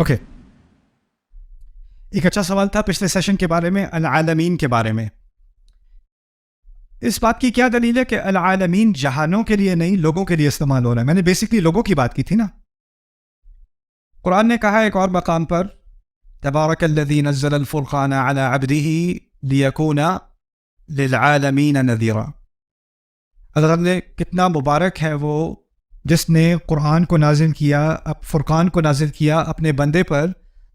Okay, ایک اچھا سوال تھا پچھلے سیشن کے بارے میں، العالمین کے بارے میں. اس بات کی کیا دلیل ہے کہ العالمین جہانوں کے لیے نہیں لوگوں کے لیے استعمال ہو رہا ہے؟ میں نے بیسکلی لوگوں کی بات کی تھی نا. قرآن نے کہا ایک اور مقام پر، تبارک الذی نزل الفرقان علی عبدہ لیکون للعالمین نذیرا. اللہ نے کتنا مبارک ہے وہ جس نے قرآن کو نازل کیا، فرقان کو نازل کیا اپنے بندے پر،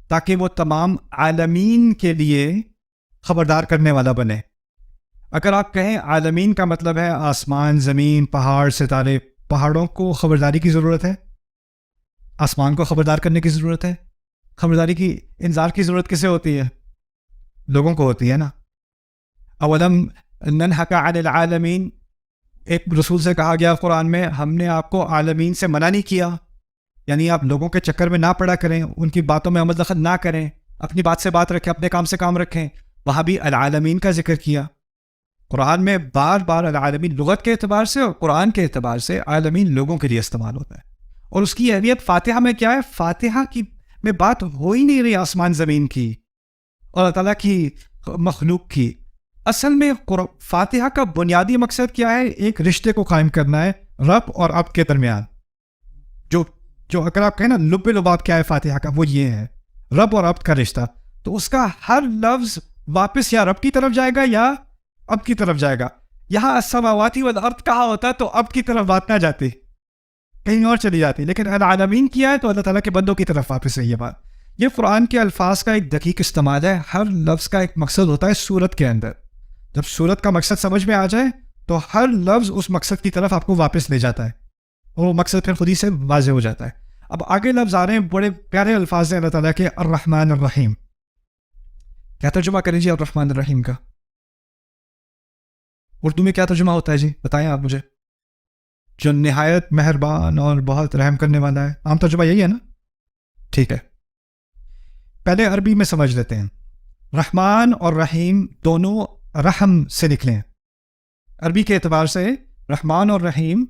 تاکہ وہ تمام عالمین کے لیے خبردار کرنے والا بنے. اگر آپ کہیں عالمین کا مطلب ہے آسمان، زمین، پہاڑ، ستارے، پہاڑوں کو خبرداری کی ضرورت ہے، آسمان کو خبردار کرنے کی ضرورت ہے. خبرداری کی، انذار کی ضرورت کسے ہوتی ہے؟ لوگوں کو ہوتی ہے نا. اولم ننہک عن العالمین، ایک رسول سے کہا گیا قرآن میں، ہم نے آپ کو عالمین سے منع نہیں کیا، یعنی آپ لوگوں کے چکر میں نہ پڑا کریں، ان کی باتوں میں عمل دخل نہ کریں، اپنی بات سے بات رکھیں، اپنے کام سے کام رکھیں. وہاں بھی العالمین کا ذکر کیا. قرآن میں بار بار العالمین لغت کے اعتبار سے اور قرآن کے اعتبار سے عالمین لوگوں کے لیے استعمال ہوتا ہے. اور اس کی اہمیت فاتحہ میں کیا ہے؟ فاتحہ کی میں بات ہو ہی نہیں رہی آسمان زمین کی اور اللہ تعالیٰ کی مخلوق کی. اصل میں فاتحہ کا بنیادی مقصد کیا ہے؟ ایک رشتے کو قائم کرنا ہے رب اور عبد کے درمیان. جو اگر آپ کہیں نا لب لباب کیا ہے فاتحہ کا، وہ یہ ہے رب اور عبد کا رشتہ. تو اس کا ہر لفظ واپس یا رب کی طرف جائے گا یا عبد کی طرف جائے گا. یہاں السماوات والارض کہا ہوتا تو عبد کی طرف بات نہ جاتی، کہیں اور چلی جاتی. لیکن العالمین کیا ہے تو اللہ تعالیٰ کے بندوں کی طرف واپس ہے. یہ بات، یہ قرآن کے الفاظ کا ایک دقیق استعمال ہے. ہر لفظ کا ایک مقصد ہوتا ہے صورت کے اندر. جب صورت کا مقصد سمجھ میں آ جائے تو ہر لفظ اس مقصد کی طرف آپ کو واپس لے جاتا ہے اور وہ مقصد پھر خود ہی سے واضح ہو جاتا ہے. اب آگے لفظ آ رہے ہیں، بڑے پیارے الفاظ ہیں اللہ تعالیٰ کے. الرحمن الرحیم، کیا ترجمہ کریں جی الرحمن الرحیم کا؟ اردو میں کیا ترجمہ ہوتا ہے جی؟ بتائیں آپ مجھے. جو نہایت مہربان اور بہت رحم کرنے والا ہے، عام ترجمہ یہی ہے نا؟ ٹھیک ہے، پہلے عربی میں سمجھ لیتے ہیں. رحمان اور رحیم دونوں رحم سے نکلے ہیں. عربی کے اعتبار سے رحمان اور رحیم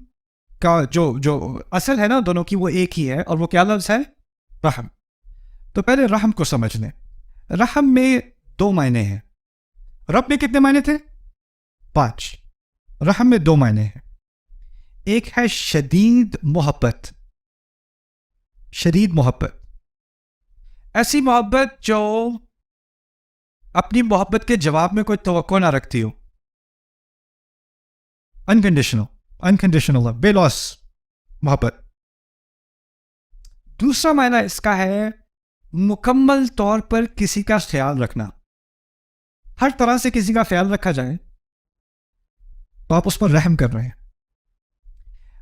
کا جو اصل ہے نا دونوں کی، وہ ایک ہی ہے، اور وہ کیا لفظ ہے؟ رحم. تو پہلے رحم کو سمجھ لیں. رحم میں دو معنی ہیں. رب میں کتنے معنی تھے؟ 5. رحم میں 2 معنی ہیں. ایک ہے شدید محبت. شدید محبت، ایسی محبت جو اپنی محبت کے جواب میں کوئی توقع نہ رکھتی ہو. انکنڈیشنل بے لوس محبت. دوسرا معنی اس کا ہے مکمل طور پر کسی کا خیال رکھنا. ہر طرح سے کسی کا خیال رکھا جائے تو آپ اس پر رحم کر رہے ہیں.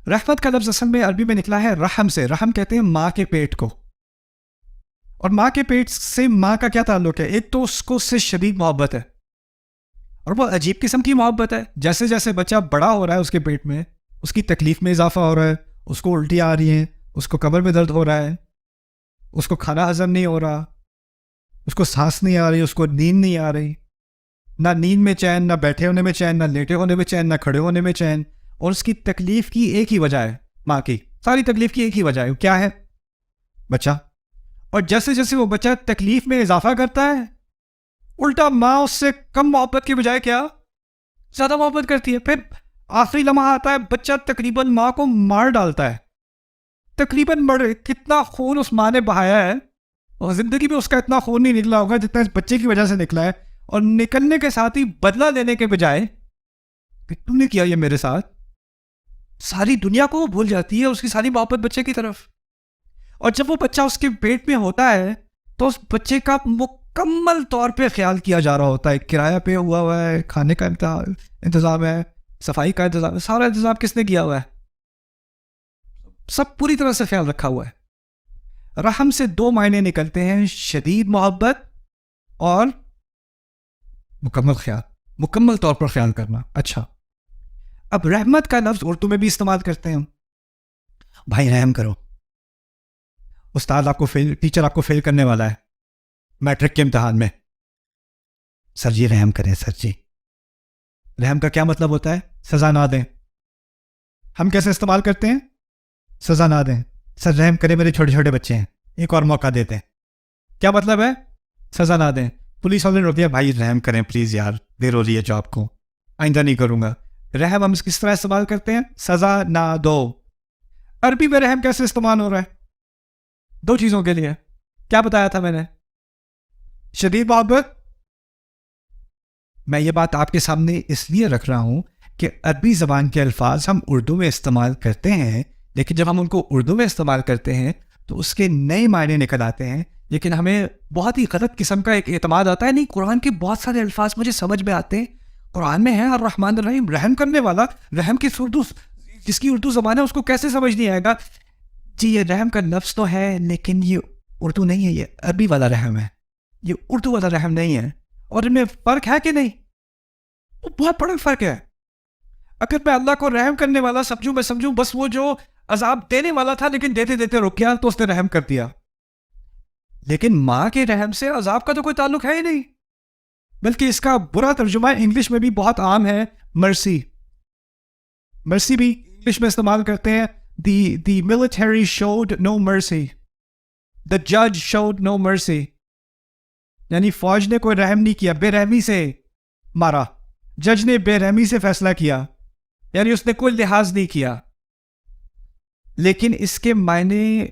رحمت کا لفظ اصل میں عربی میں نکلا ہے رحم سے. رحم کہتے ہیں ماں کے پیٹ کو. اور ماں کے پیٹ سے ماں کا کیا تعلق ہے؟ ایک تو اس کو اس سے شدید محبت ہے، اور وہ عجیب قسم کی محبت ہے. جیسے جیسے بچہ بڑا ہو رہا ہے اس کے پیٹ میں، اس کی تکلیف میں اضافہ ہو رہا ہے، اس کو الٹی آ رہی ہیں، اس کو کمر میں درد ہو رہا ہے، اس کو کھانا ہضم نہیں ہو رہا، اس کو سانس نہیں آ رہی، اس کو نیند نہیں آ رہی. نہ نیند میں چین، نہ بیٹھے ہونے میں چین، نہ لیٹے ہونے میں چین، نہ کھڑے ہونے میں چین. اور اس کی تکلیف کی ایک ہی وجہ ہے، ماں کی ساری تکلیف کی ایک ہی وجہ ہے. کیا ہے؟ بچہ. اور جیسے جیسے وہ بچہ تکلیف میں اضافہ کرتا ہے، الٹا ماں اس سے کم محبت کی بجائے کیا زیادہ محبت کرتی ہے. پھر آخری لمحہ آتا ہے، بچہ تقریباً ماں کو مار ڈالتا ہے. تقریباً کتنا خون اس ماں نے بہایا ہے، اور زندگی میں اس کا اتنا خون نہیں نکلا ہوگا جتنا اس بچے کی وجہ سے نکلا ہے. اور نکلنے کے ساتھ ہی بدلہ لینے کے بجائے کہ تم نے کیا یہ میرے ساتھ، ساری دنیا کو وہ بھول جاتی ہے، اس کی ساری محبت بچے کی طرف. اور جب وہ بچہ اس کے پیٹ میں ہوتا ہے تو اس بچے کا مکمل طور پہ خیال کیا جا رہا ہوتا ہے. کرایہ پہ ہوا ہے، کھانے کا انتظام ہے، صفائی کا انتظام ہے، سارا انتظام کس نے کیا ہوا ہے؟ سب پوری طرح سے خیال رکھا ہوا ہے. رحم سے 2 معنی نکلتے ہیں، شدید محبت اور مکمل خیال، مکمل طور پر خیال کرنا. اچھا، اب رحمت کا لفظ اردو میں بھی استعمال کرتے ہیں. بھائی رحم کرو، استاد آپ کو ٹیچر آپ کو فیل کرنے والا ہے میٹرک کے امتحان میں. سر جی رحم کریں سر جی. رحم کا کیا مطلب ہوتا ہے؟ سزا نہ دیں. ہم کیسے استعمال کرتے ہیں؟ سزا نہ دیں. سر رحم کرے، میرے چھوٹے چھوٹے بچے ہیں، ایک اور موقع دیتے ہیں. کیا مطلب ہے؟ سزا نہ دیں. پولیس والے نے روک دیا, بھائی رحم کریں پلیز یار, دیر ہو رہی ہے جاب کو, آئندہ نہیں کروں گا. رحم ہم کس طرح استعمال کرتے ہیں؟ سزا نہ دو. عربی میں رحم کیسے استعمال ہو رہا ہے؟ دو چیزوں کے لیے. کیا بتایا تھا میں نے؟ شدید محبت. میں یہ بات آپ کے سامنے اس لیے رکھ رہا ہوں کہ عربی زبان کے الفاظ ہم اردو میں استعمال کرتے ہیں, لیکن جب ہم ان کو اردو میں استعمال کرتے ہیں تو اس کے نئے معنی نکل آتے ہیں. لیکن ہمیں بہت ہی غلط قسم کا ایک اعتماد آتا ہے, نہیں قرآن کے بہت سارے الفاظ مجھے سمجھ میں آتے ہیں, قرآن میں ہے الرحمن الرحیم, رحم کرنے والا. رحم کی اردو, جس کی اردو زبان ہے اس کو کیسے سمجھ نہیں آئے گا؟ جی یہ رحم کا لفظ تو ہے لیکن یہ اردو نہیں ہے, یہ عربی والا رحم ہے, یہ اردو والا رحم نہیں ہے. اور ان میں فرق ہے کہ نہیں؟ بہت بڑا فرق ہے. اگر میں اللہ کو رحم کرنے والا سمجھوں, میں سمجھوں بس وہ جو عذاب دینے والا تھا لیکن دیتے دیتے رک گیا تو اس نے رحم کر دیا. لیکن ماں کے رحم سے عذاب کا تو کوئی تعلق ہے ہی نہیں, بلکہ اس کا برا ترجمہ انگلش میں بھی بہت عام ہے, مرسی. مرسی بھی انگلش میں استعمال کرتے ہیں. The military showed no mercy. The judge showed no mercy. یعنی فوج نے کوئی رحم نہیں کیا, بے رحمی سے مارا. جج نے بے رحمی سے فیصلہ کیا, یعنی اس نے کوئی لحاظ نہیں کیا. لیکن اس کے معنی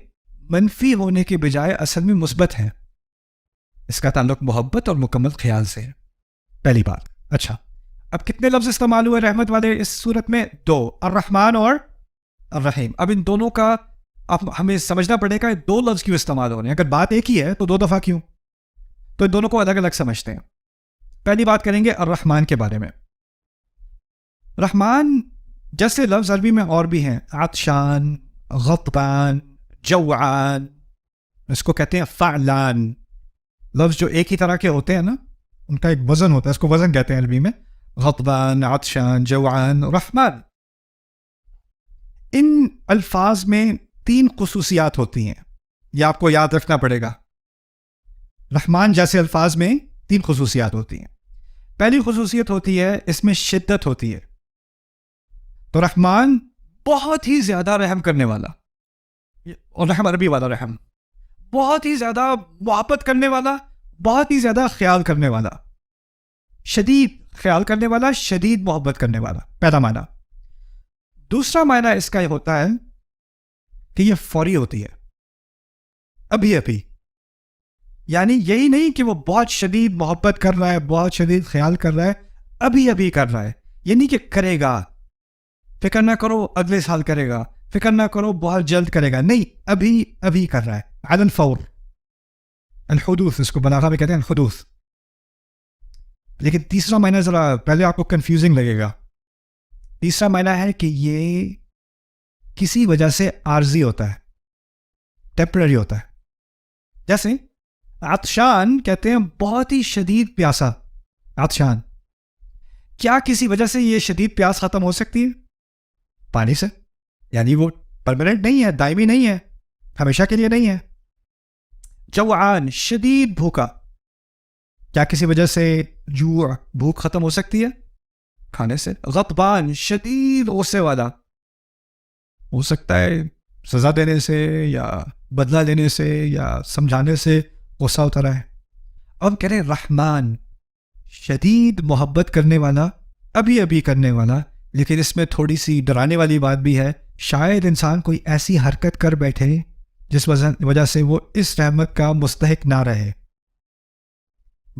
منفی ہونے کے بجائے اصل میں مثبت ہے. اس کا تعلق محبت اور مکمل خیال سے ہے. پہلی بات. اچھا, اب کتنے لفظ استعمال ہوئے رحمت والے اس صورت میں؟ دو, الرحمن اور الرحیم. اب ان دونوں کا ہمیں سمجھنا پڑے گا دو لفظ کیوں استعمال ہو رہے ہیں. اگر بات ایک ہی ہے تو دو دفعہ کیوں؟ تو ان دونوں کو الگ الگ سمجھتے ہیں. پہلی بات کریں گے الرحمن کے بارے میں. رحمان جیسے لفظ عربی میں اور بھی ہیں, عطشان, غضبان, جوعان, اس کو کہتے ہیں فعلان. لفظ جو ایک ہی طرح کے ہوتے ہیں نا, ان کا ایک وزن ہوتا ہے, اس کو وزن کہتے ہیں عربی میں. غضبان, عطشان, جوعان, رحمان. ان الفاظ میں تین خصوصیات ہوتی ہیں, یہ آپ کو یاد رکھنا پڑے گا. رحمان جیسے الفاظ میں تین خصوصیات ہوتی ہیں. پہلی خصوصیت ہوتی ہے اس میں شدت ہوتی ہے. تو رحمان بہت ہی زیادہ رحم کرنے والا, اور رحم عربی والا رحم, بہت ہی زیادہ محبت کرنے والا, بہت ہی زیادہ خیال کرنے والا. شدید خیال کرنے والا, شدید محبت کرنے والا, پہلا معنی. دوسرا معنی اس کا یہ ہوتا ہے کہ یہ فوری ہوتی ہے, ابھی ابھی. یعنی یہی نہیں کہ وہ بہت شدید محبت کر رہا ہے, بہت شدید خیال کر رہا ہے, ابھی ابھی کر رہا ہے. یہ نہیں کہ کرے گا, فکر نہ کرو اگلے سال کرے گا, فکر نہ کرو بہت جلد کرے گا, نہیں, ابھی ابھی کر رہا ہے. علی الفور, الحدوث, اس کو بلاغہ میں کہتے ہیں الحدوث. لیکن تیسرا معنی ذرا پہلے آپ کو کنفیوزنگ لگے گا. تیسرا معنی ہے کہ یہ کسی وجہ سے عارضی ہوتا ہے, ٹیمپرری ہوتا ہے. جیسے عطشان کہتے ہیں بہت ہی شدید پیاسا, عطشان. کیا کسی وجہ سے یہ شدید پیاس ختم ہو سکتی ہے؟ پانی سے. یعنی وہ پرماننٹ نہیں ہے, دائمی نہیں ہے, ہمیشہ کے لیے نہیں ہے. جوعان, شدید بھوکا. کیا کسی وجہ سے جوع, بھوک ختم ہو سکتی ہے؟ کھانے سے. غضبان, شدید غصے والا. ہو سکتا ہے سزا دینے سے یا بدلہ لینے سے یا سمجھانے سے غصہ اترا ہے. اب کہہ رہے رحمان, شدید محبت کرنے والا, ابھی ابھی کرنے والا. لیکن اس میں تھوڑی سی ڈرانے والی بات بھی ہے. شاید انسان کوئی ایسی حرکت کر بیٹھے جس وجہ سے وہ اس رحمت کا مستحق نہ رہے.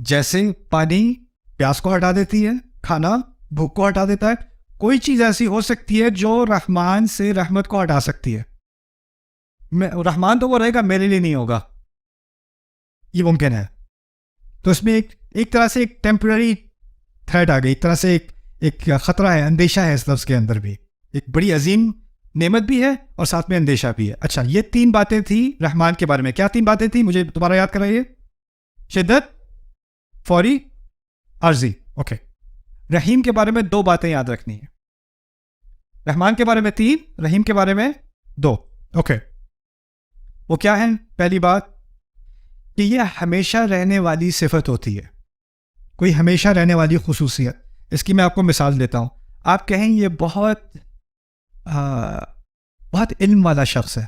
جیسے پانی پیاس کو ہٹا دیتی ہے, کھانا بھوک کو ہٹا دیتا ہے, کوئی چیز ایسی ہو سکتی ہے جو رحمان سے رحمت کو ہٹا سکتی ہے. رحمان تو وہ رہے گا, میرے لیے نہیں ہوگا, یہ ممکن ہے. تو اس میں ایک طرح سے ایک ٹیمپرری تھریٹ آ گئی, ایک طرح سے ایک خطرہ ہے, اندیشہ ہے اس لفظ کے اندر بھی. ایک بڑی عظیم نعمت بھی ہے اور ساتھ میں اندیشہ بھی ہے. اچھا, یہ تین باتیں تھیں رحمان کے بارے میں. کیا تین باتیں تھیں؟ مجھے دوبارہ یاد کرائیے. شدت, فوری, عارضی. اوکے. رحیم کے بارے میں دو باتیں یاد رکھنی ہیں. رحمان کے بارے میں تین, رحیم کے بارے میں دو. اوکے. وہ کیا ہیں؟ پہلی بات کہ یہ ہمیشہ رہنے والی صفت ہوتی ہے, کوئی ہمیشہ رہنے والی خصوصیت. اس کی میں آپ کو مثال دیتا ہوں. آپ کہیں یہ بہت علم والا شخص ہے,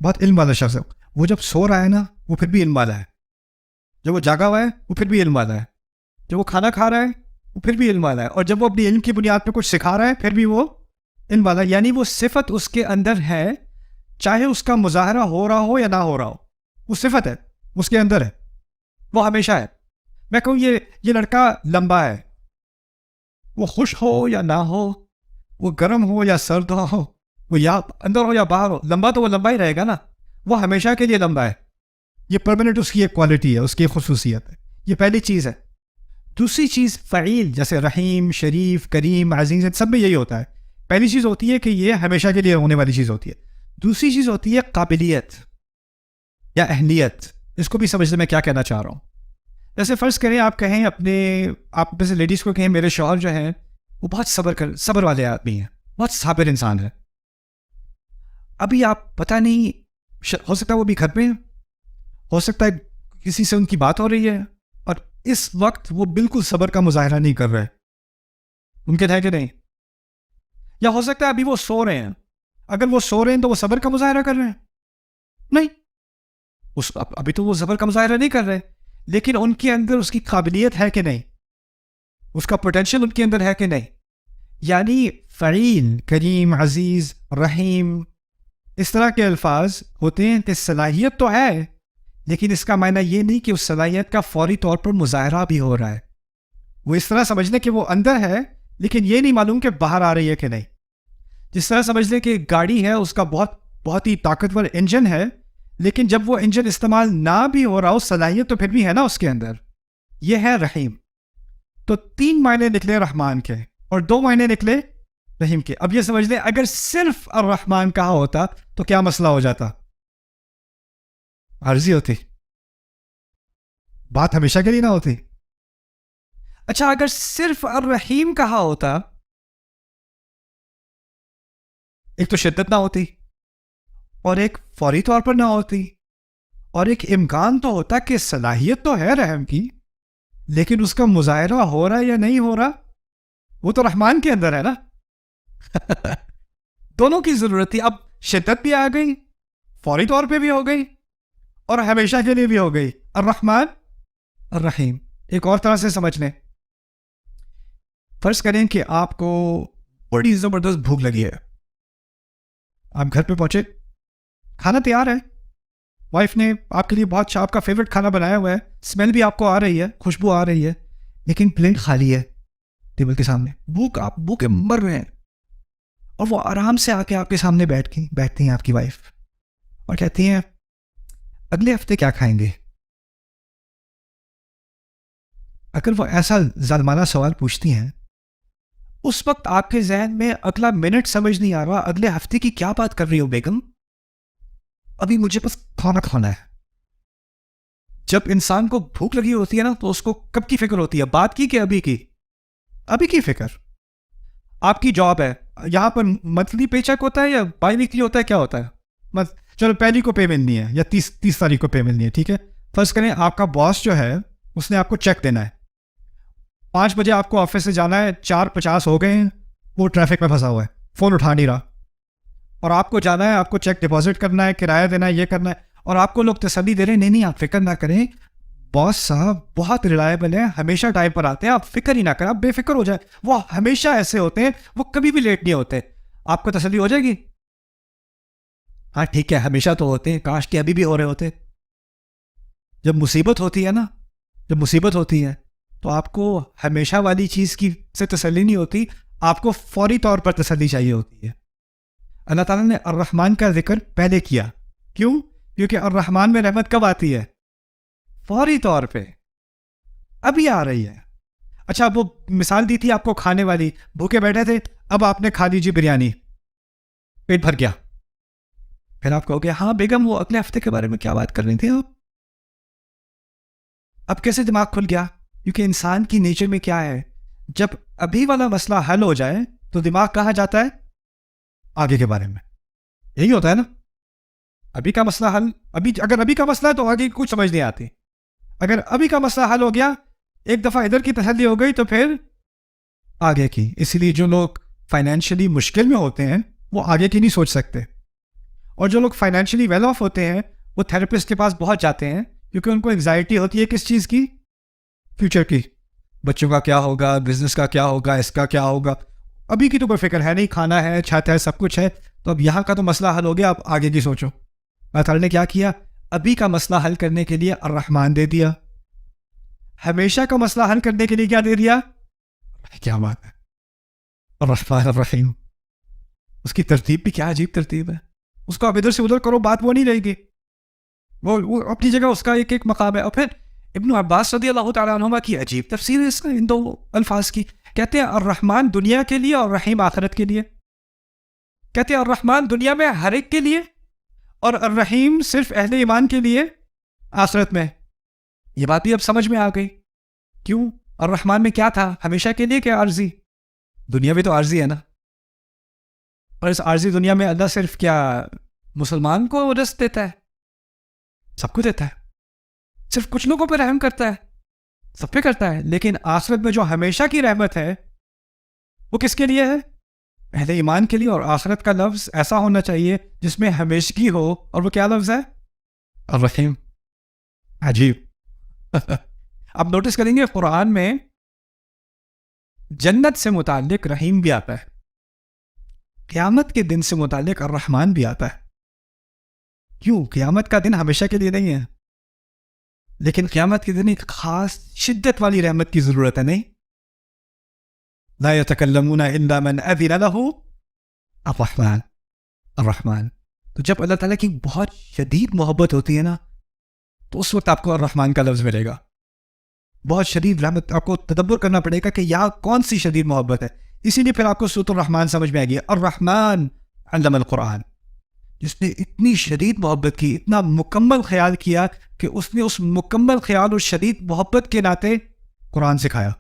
بہت علم والا شخص ہے. وہ جب سو رہا ہے نا وہ پھر بھی علم والا ہے، جب وہ جاگا ہوا ہے وہ پھر بھی علم والا ہے، جب وہ کھانا کھا رہا ہے وہ پھر بھی علم والا ہے، اور جب وہ اپنی علم کی بنیاد پہ کچھ سکھا رہا ہے پھر بھی وہ علم والا ہے. یعنی وہ صفت اس کے اندر ہے، چاہے اس کا مظاہرہ ہو رہا ہو یا نہ ہو رہا ہو، وہ صفت ہے، اس کے اندر ہے، وہ ہمیشہ ہے. میں کہوں یہ لڑکا لمبا ہے، وہ خوش ہو یا نہ ہو، وہ گرم ہو یا سرد ہو، وہ یا اندر ہو یا باہر ہو، لمبا تو وہ لمبا ہی رہے گا نا، وہ ہمیشہ کے لیے لمبا ہے. یہ پرماننٹ اس کی ایک کوالٹی ہے، اس کی ایک خصوصیت ہے. یہ پہلی چیز ہے. دوسری چیز فعیل، جیسے رحیم، شریف، کریم، عزیز، ان سب میں یہی ہوتا ہے. پہلی چیز ہوتی ہے کہ یہ ہمیشہ کے لیے ہونے والی چیز ہوتی ہے. دوسری چیز ہوتی ہے قابلیت یا اہلیت. اس کو بھی سمجھنے میں کیا کہنا چاہ رہا ہوں. جیسے فرض کریں آپ کہیں آپ میں سے لیڈیز کو کہیں میرے شوہر جو ہیں وہ بہت صبر والے آدمی ہیں، بہت صابر انسان ہے. ابھی آپ پتہ نہیں، ہو سکتا ہے وہ بھی گھر پہ ہیں، ہو سکتا ہے کسی سے ان کی بات ہو رہی ہے اور اس وقت وہ بالکل صبر کا مظاہرہ نہیں کر رہے. ممکن ہے کہ نہیں؟ یا ہو سکتا ہے ابھی وہ سو رہے ہیں. اگر وہ سو رہے ہیں تو وہ صبر کا مظاہرہ کر رہے ہیں؟ نہیں، ابھی تو وہ صبر کا مظاہرہ نہیں کر رہے، لیکن ان کے اندر اس کی قابلیت ہے کہ نہیں، اس کا پوٹینشیل ان کے اندر ہے کہ نہیں. یعنی فعیل، کریم، عزیز، رحیم، اس طرح کے الفاظ ہوتے ہیں کہ صلاحیت تو ہے، لیکن اس کا معنی یہ نہیں کہ اس صلاحیت کا فوری طور پر مظاہرہ بھی ہو رہا ہے. وہ اس طرح سمجھ لیں کہ وہ اندر ہے لیکن یہ نہیں معلوم کہ باہر آ رہی ہے کہ نہیں. جس طرح سمجھ لیں کہ گاڑی ہے، اس کا بہت ہی طاقتور انجن ہے، لیکن جب وہ انجن استعمال نہ بھی ہو رہا ہو، صلاحیت تو پھر بھی ہے نا اس کے اندر. یہ ہے رحیم. تو 3 معنی نکلے رحمان کے اور 2 معنی نکلے رحیم کے. اب یہ سمجھ لیں اگر صرف الرحمن کہا ہوتا تو کیا مسئلہ ہو جاتا؟ عارضی ہوتی، بات ہمیشہ کے لیے نہ ہوتی. اچھا اگر صرف الرحیم کہا ہوتا، ایک تو شدت نہ ہوتی، اور ایک فوری طور پر نہ ہوتی، اور ایک امکان تو ہوتا کہ صلاحیت تو ہے رحم کی، لیکن اس کا مظاہرہ ہو رہا ہے یا نہیں ہو رہا، وہ تو رحمان کے اندر ہے نا. دونوں کی ضرورت تھی. اب شدت بھی آ گئی، فوری طور پہ بھی ہو گئی، اور ہمیشہ کے لیے بھی ہو گئی. الرحمن الرحیم. ایک اور طرح سے سمجھ لیں. فرض کریں کہ آپ کو بڑی زبردست بھوک لگی ہے، آپ گھر پہ پہنچے، کھانا تیار ہے، وائف نے آپ کے لیے بہت آپ کا فیوریٹ کھانا بنایا ہوا ہے، اسمیل بھی آپ کو آ رہی ہے، خوشبو آ رہی ہے، لیکن پلیٹ خالی ہے ٹیبل کے سامنے. آپ بھوکے مر رہے ہیں، اور وہ آرام سے آ کے آپ کے سامنے بیٹھتی ہیں آپ کی وائف اور کہتی ہیں اگلے ہفتے کیا کھائیں گے. اگر وہ ایسا ظالمانہ سوال پوچھتی ہیں، اس وقت آپ کے ذہن میں اگلا منٹ سمجھ نہیں آ رہا اگلے ہفتے کی کیا بات کر رہی ہو بیگم، ابھی مجھے بس کھانا ہے. جب انسان کو بھوک لگی ہوتی ہے نا تو اس کو کب کی فکر ہوتی ہے، بات کی کہ ابھی کی؟ ابھی کی فکر. آپ کی جاب ہے، یہاں پر منتھلی پے چیک ہوتا ہے یا بائی ویکلی ہوتا ہے، کیا ہوتا ہے؟ چلو پہلی کو پے ملنی ہے یا 30 تاریخ کو پے ملنی ہے، ٹھیک ہے. فرض کریں آپ کا باس جو ہے اس نے آپ کو چیک دینا ہے، 5 بجے آپ کو آفس سے جانا ہے، 4:50 ہو گئے ہیں، وہ ٹریفک میں پھنسا ہوا ہے، فون اٹھا نہیں رہا، اور آپ کو جانا ہے، آپ کو چیک ڈپازٹ کرنا ہے، کرایہ دینا ہے، یہ کرنا ہے، اور آپ کو لوگ تسلی دے رہے ہیں نہیں آپ فکر نہ کریں، باس صاحب بہت ریلائبل ہیں، ہمیشہ ٹائم پر آتے ہیں، آپ فکر ہی نہ کریں، آپ بے فکر ہو جائیں، وہ ہمیشہ ایسے ہوتے ہیں، وہ کبھی بھی لیٹ نہیں ہوتے. آپ کو تسلی ہو جائے گی، ہاں ٹھیک ہے ہمیشہ تو ہوتے ہیں، کاش کہ ابھی بھی ہو رہے ہوتے. جب مصیبت ہوتی ہے نا، جب مصیبت ہوتی ہے تو آپ کو ہمیشہ والی چیز کی سے تسلی نہیں ہوتی، آپ کو فوری طور پر تسلی چاہیے ہوتی ہے. اللہ تعالیٰ نے الرحمن کا ذکر پہلے کیا، کیوں؟ کیونکہ الرحمن میں رحمت کب آتی ہے؟ فوری طور پہ، ابھی آ رہی ہے. اچھا وہ مثال دی تھی آپ کو کھانے والی، بھوکے بیٹھے تھے، اب آپ نے کھا لیجیے بریانی، پیٹ بھر گیا، پھر آپ کہو گے ہاں بیگم وہ اگلے ہفتے کے بارے میں کیا بات کر رہی تھی آپ؟ اب کیسے دماغ کھل گیا؟ کیونکہ انسان کی نیچر میں کیا ہے، جب ابھی والا مسئلہ حل ہو جائے تو دماغ کہاں جاتا ہے؟ آگے کے بارے میں. یہی ہوتا ہے نا، ابھی کا مسئلہ حل، اگر ابھی کا مسئلہ ہے تو آگے کچھ سمجھ نہیں آتی. اگر ابھی کا مسئلہ حل ہو گیا، ایک دفعہ ادھر کی تسلی ہو گئی تو پھر آگے کی. اسی لیے جو لوگ فائنینشلی مشکل میں ہوتے ہیں وہ آگے کی نہیں سوچ سکتے، اور جو لوگ فائنینشلی ویل آف ہوتے ہیں وہ تھراپسٹ کے پاس بہت جاتے ہیں کیونکہ ان کو انگزائٹی ہوتی ہے کس چیز کی؟ فیوچر کی. بچوں کا کیا ہوگا, بزنس کا کیا ہوگا, اس کا کیا ہوگا. ابھی کی تو کوئی فکر ہے نہیں, کھانا ہے, چھت ہے, سب کچھ ہے. تو اب یہاں کا تو مسئلہ حل ہو گیا, اب آگے کی سوچو. اللہ تعالیٰ نے کیا کیا؟ ابھی کا مسئلہ حل کرنے کے لیے الرحمن دے دیا. ہمیشہ کا مسئلہ حل کرنے کے لیے کیا دے دیا؟ کیا بات ہے, الرحمن الرحیم. اس کی ترتیب بھی کیا عجیب ترتیب ہے. اس کو اب ادھر سے ادھر کرو, بات وہ نہیں رہے گی. وہ اپنی جگہ اس کا ایک ایک مقام ہے. اور پھر ابن عباس رضی اللہ تعالیٰ عنہما کی عجیب تفسیر ہے اس کا, ان دو الفاظ کی. کہتے ہیں الرحمن دنیا کے لیے اور رحیم آخرت کے لیے. کہتے ہیں الرحمن دنیا میں ہر ایک کے لیے اور الرحیم صرف اہل ایمان کے لیے آخرت میں. یہ بات بھی اب سمجھ میں آ گئی. کیوں؟ الرحمن میں کیا تھا؟ ہمیشہ کے لیے کیا عارضی؟ دنیا بھی تو عارضی ہے نا. اور اس عارضی دنیا میں اللہ صرف کیا مسلمان کو رزق دیتا ہے؟ سب کو دیتا ہے. صرف کچھ لوگوں پہ رحم کرتا ہے؟ سب پہ کرتا ہے. لیکن آخرت میں جو ہمیشہ کی رحمت ہے وہ کس کے لیے ہے؟ اہل ایمان کے لیے. اور آخرت کا لفظ ایسا ہونا چاہیے جس میں ہمیشگی ہو, اور وہ کیا لفظ ہے؟ الرحیم. عجیب. اب نوٹس کریں گے قرآن میں جنت سے متعلق رحیم بھی آتا ہے, قیامت کے دن سے متعلق الرحمن بھی آتا ہے. کیوں؟ قیامت کا دن ہمیشہ کے لیے نہیں ہے, لیکن قیامت کے دن ایک خاص شدت والی رحمت کی ضرورت ہے. نہیں, لا يتكلمون الا من اذن له الرحمن. الرحمن. تو جب اللہ تعالیٰ کی بہت شدید محبت ہوتی ہے نا, تو اس وقت آپ کو الرحمن کا لفظ ملے گا. بہت شدید رحمت. آپ کو تدبر کرنا پڑے گا کہ یہاں کون سی شدید محبت ہے. اسی لیے پھر آپ کو سورۃ الرحمن سمجھ میں آئے گی. الرحمن علم القرآن, جس نے اتنی شدید محبت کی, اتنا مکمل خیال کیا کہ اس نے اس مکمل خیال اور شدید محبت کے ناطے قرآن سکھایا.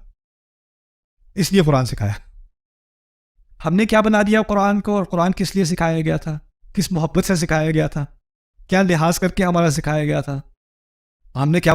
اس لیے قرآن سکھایا. ہم نے کیا بنا دیا قرآن کو؟ اور قرآن کس لیے سکھایا گیا تھا؟ کس محبت سے سکھایا گیا تھا؟ کیا لحاظ کر کے ہمارا سکھایا گیا تھا؟ ہم نے کیا